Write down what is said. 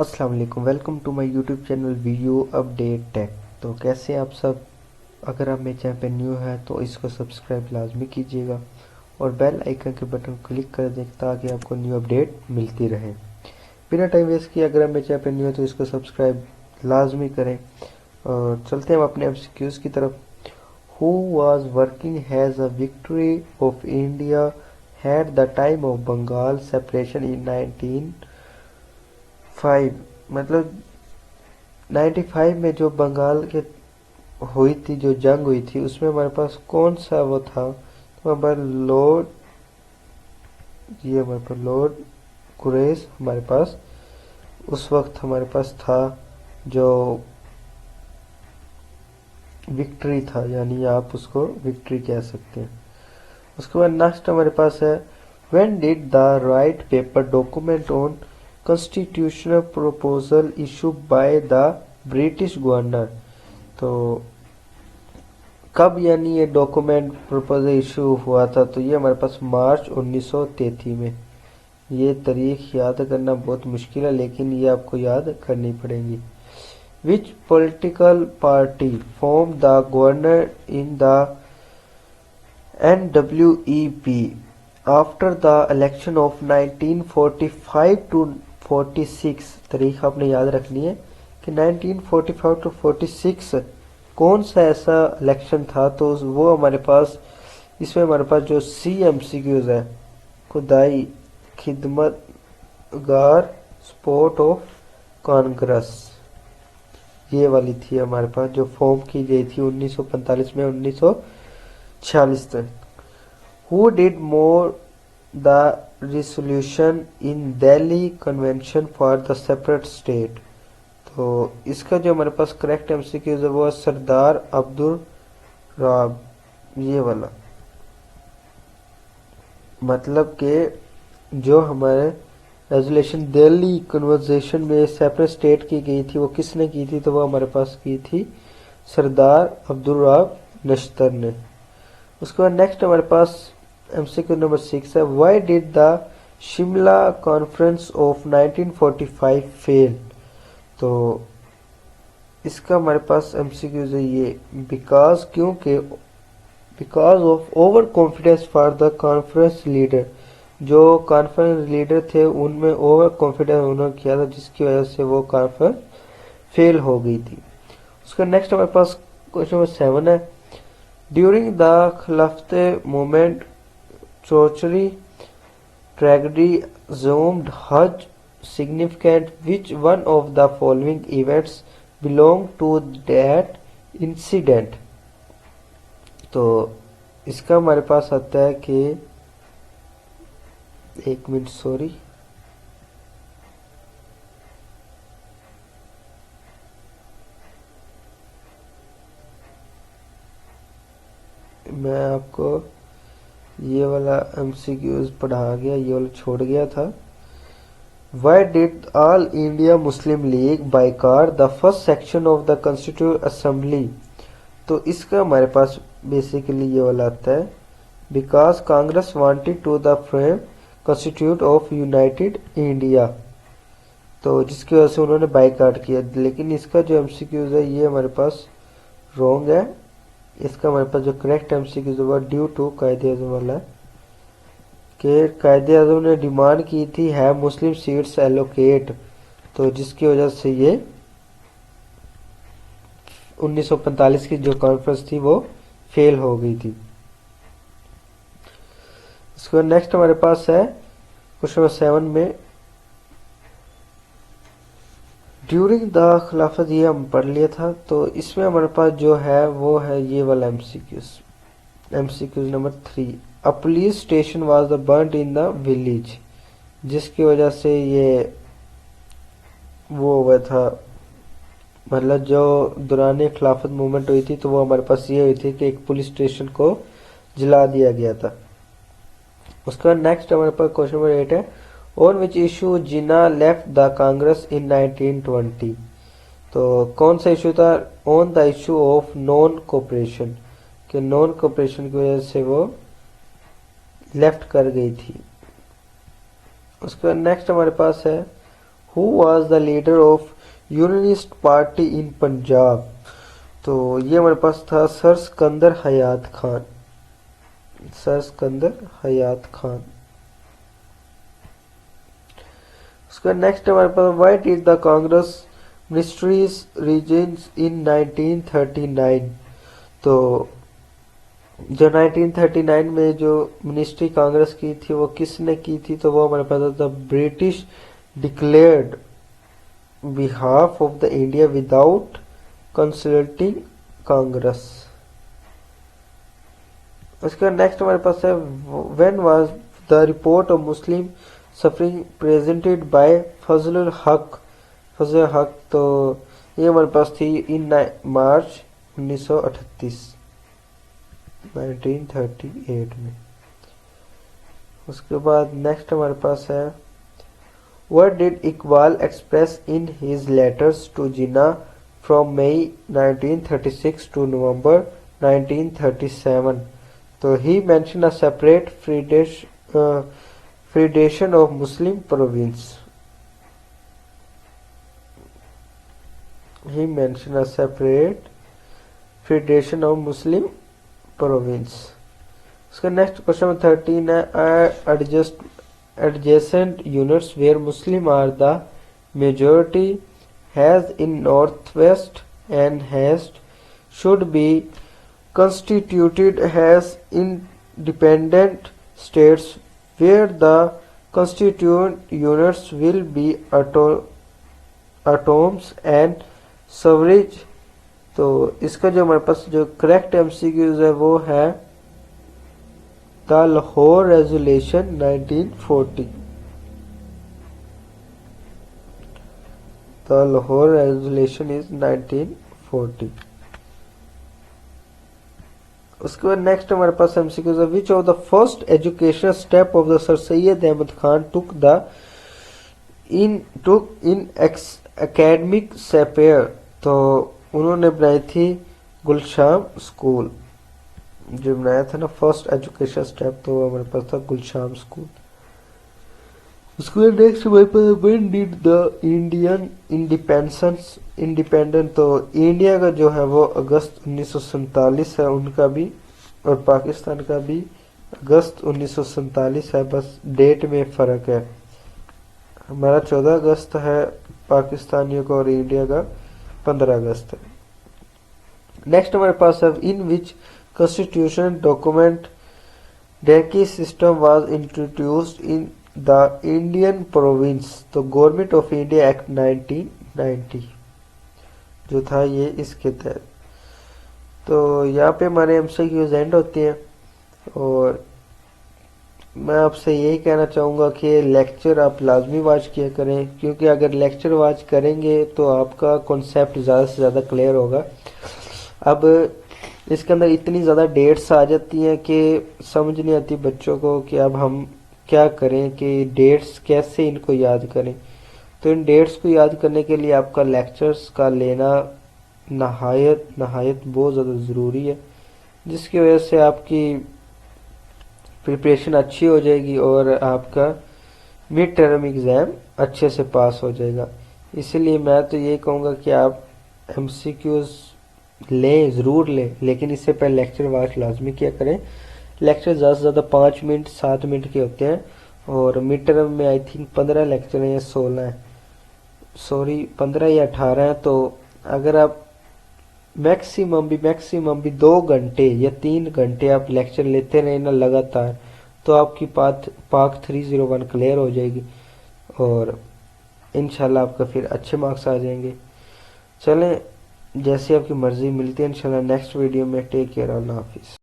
अस्सलाम वालेकुम, welcome to my YouTube channel video update tech. तो कैसे हैं आप सब। अगर आप मेरे चैनल पे न्यू है तो इसको सब्सक्राइब लाजमी कीजिएगा और बेल आइकन के बटन को क्लिक कर दें ताकि आपको न्यू अपडेट मिलती रहे। बिना टाइम वेस्ट किए अगर आप मेरे चैनल पे न्यू है तो इसको सब्सक्राइब लाजमी करें। और चलते हैं अपने एमसीक्यूज की तरफ। Who was working has a victory of India had the time of Bengal separation in 1905। मतलब 95 में जो बंगाल के हुई थी, जो जंग हुई थी, उसमें हमारे पास कौन सा वो था। तो हमारे लॉर्ड कुरेश हमारे पास उस वक्त हमारे पास था, जो विक्ट्री था, यानी आप उसको विक्ट्री कह सकते हैं। उसके बाद नेक्स्ट हमारे पास है when did the right paper document on constitutional proposal issue by the British governor. तो कब यानी ये डॉक्यूमेंट प्रपोजल इशू हुआ था, तो ये हमारे पास मार्च 1933 में। ये तारीख याद करना बहुत मुश्किल है लेकिन ये आपको याद करनी पड़ेगी। Which political party form the governor in the NWEP after the election of 1945 to 46। तारीख आपने याद रखनी है कि 1945 टू 46 कौन सा ऐसा इलेक्शन था। तो वो हमारे पास, इसमें हमारे पास जो CMCQs है, खुदाई खिदमतगार स्पोर्ट ऑफ कांग्रेस, ये वाली थी हमारे पास जो फॉर्म की गई थी 1945 में 1946 तक। Who did more the resolution in Delhi convention for the separate state. तो इसका जो हमारे पास करेक्ट MCQ है वो है सरदार अब्दुल राब, ये वाला। मतलब कि जो हमारे रेजोल्यूशन दिल्ली कन्वर्सेशन में सेपरेट स्टेट की गई थी वो किसने की थी, तो वो हमारे पास की थी सरदार अब्दुल राब नश्तर ने। उसके बाद नेक्स्ट हमारे पास MCQ नंबर 6 है why did the Shimla conference of 1945 fail. तो इसका हमारे पास MCQ है ये बिकॉज, क्योंकि because of over confidence for the conference leader. जो कॉन्फ्रेंस लीडर थे उनमें ओवर कॉन्फिडेंस उन्होंने किया था जिसकी वजह से वो कॉन्फ्रेंस फेल हो गई थी। उसका नेक्स्ट हमारे पास क्वेश्चन नंबर 7 है during the Khilafat movement Chaudhry tragedy zoomed hajj significant which one of the following events belong to that incident। तो इसका हमारे पास आता है कि एक मिनट सॉरी, मैं आपको ये वाला MCQs पढ़ा गया, ये वाला छोड़ गया था। Why did All India Muslim League boycott the first section of the Constituent Assembly। तो इसका हमारे पास बेसिकली ये वाला आता है because Congress wanted to the frame constitute of united India, तो जिसकी वजह से उन्होंने बाइकाट किया। लेकिन इसका जो MCQs है ये हमारे पास रॉन्ग है। इसका हमारे पास जो करेक्ट MCQs है वो ड्यू टू कायदे आज़म वाला है कि कायदे आज़म ने डिमांड की थी है मुस्लिम सीट्स एलोकेट, तो जिसकी वजह से ये 1945 की जो कॉन्फ्रेंस थी वो फेल हो गई थी। इसके बाद नेक्स्ट हमारे पास है क्वेश्चन नंबर 7 में ड्यूरिंग द खिलाफत, ये हम पढ़ लिया था। तो इसमें हमारे पास जो है वो है ये वाला MCQs number 3 a police station was the burned in the village, जिसकी वजह से ये वो हुआ था, मतलब जो दौरान खिलाफत मूवमेंट हुई थी तो वो हमारे पास ये हुई थी कि एक पुलिस स्टेशन को जला दिया गया था। उसके बाद नेक्स्ट हमारे पास क्वेश्चन नंबर 8 है on which issue Jinnah left the Congress in 1920। तो कौन सा इशू था, on the issue of non cooperation, कि नॉन कोऑपरेशन की वजह से वो लेफ्ट कर गई थी। उसके बाद नेक्स्ट हमारे पास है who was the leader of unionist party in Punjab. तो ये हमारे पास था सर सिकंदर हयात खान। सर सिकंदर हयात खान। उसका नेक्स्ट हमारे पास why did the Congress ministries reasons in 1939। तो जो 1939 में जो मिनिस्ट्री कांग्रेस की थी वो किसने की थी, तो वो हमारे पास था British declared behalf of the India without consulting Congress. उसका नेक्स्ट हमारे पास है when was the report of Muslim suffering presented by Fazlul हक। फजल हक, तो ये हमारे पास थी इन मार्च 1938 1938 में। उसके बाद नेक्स्ट हमारे पास है what did Iqbal express in his letters to Jinnah from May 1936 to November 1937। तो he mention a separate federation of Muslim province. He mentioned a separate federation of Muslim province. उसका नेक्स्ट क्वेश्चन 13 है adjacent units where Muslim are the majority has in northwest and has should be constituted as independent states where the constituent units will be atoms and sewerage. तो इसका जो हमारे पास जो correct MCQs है वो है the Lahore resolution 1940। The Lahore resolution is 1940। उसके बाद नेक्स्ट हमारे पास एमसीक्यूज है which of the first educational step of the sir Syed Ahmed Khan took in academic sphere. तो उन्होंने बनाई थी गुलशाम स्कूल। जो बनाया था ना फर्स्ट एजुकेशन स्टेप, तो हमारे पास था गुलशाम स्कूल। उसके बाद नेक्स्ट हमारे पास when did the Indian independent. तो इंडिया का जो है वो अगस्त 1947 है उनका भी, और पाकिस्तान का भी अगस्त 1947 है, बस डेट में फर्क है। हमारा 14 अगस्त है पाकिस्तानियों का और इंडिया का 15 अगस्त है। नेक्स्ट हमारे पास है इन विच कॉन्स्टिट्यूशन डॉक्यूमेंट डेकी system was introduced in the Indian province. तो गवर्नमेंट ऑफ इंडिया एक्ट 1990 जो था ये इसके तहत। तो यहाँ पे हमारे एमसीक्यूज एंड होते हैं, और मैं आपसे यही कहना चाहूँगा कि लेक्चर आप लाजमी वॉच किया करें, क्योंकि अगर लेक्चर वॉच करेंगे तो आपका कॉन्सेप्ट ज़्यादा से ज़्यादा क्लियर होगा। अब इसके अंदर इतनी ज़्यादा डेट्स आ जाती हैं कि समझ नहीं आती बच्चों को कि अब हम क्या करें, कि डेट्स कैसे इनको याद करें। तो इन डेट्स को याद करने के लिए आपका लेक्चर्स का लेना नहायत बहुत ज़्यादा ज़रूरी है, जिसकी वजह से आपकी प्रिपरेशन अच्छी हो जाएगी और आपका मिड टर्म एग्ज़ाम अच्छे से पास हो जाएगा। इसलिए मैं तो ये कहूँगा कि आप एमसीक्यूज लें, ज़रूर लें, लेकिन इससे पहले लेक्चर वॉच लाजमी किया करें। लेक्चर ज़्यादा से ज़्यादा 5 मिनट 7 मिनट के होते हैं, और मिड टर्म में आई थिंक 15 लेक्चर हैं या 16 हैं, सॉरी 15 या 18 हैं। तो अगर आप मैक्सिमम भी 2 घंटे या 3 घंटे आप लेक्चर लेते रहे ना लगातार, तो आपकी पाक 301 क्लियर हो जाएगी और इंशाल्लाह आपका फिर अच्छे मार्क्स आ जाएंगे। चलें, जैसे आपकी मर्जी, मिलती है इंशाल्लाह नेक्स्ट वीडियो में। टेक केयर, अल्लाह हाफिज़।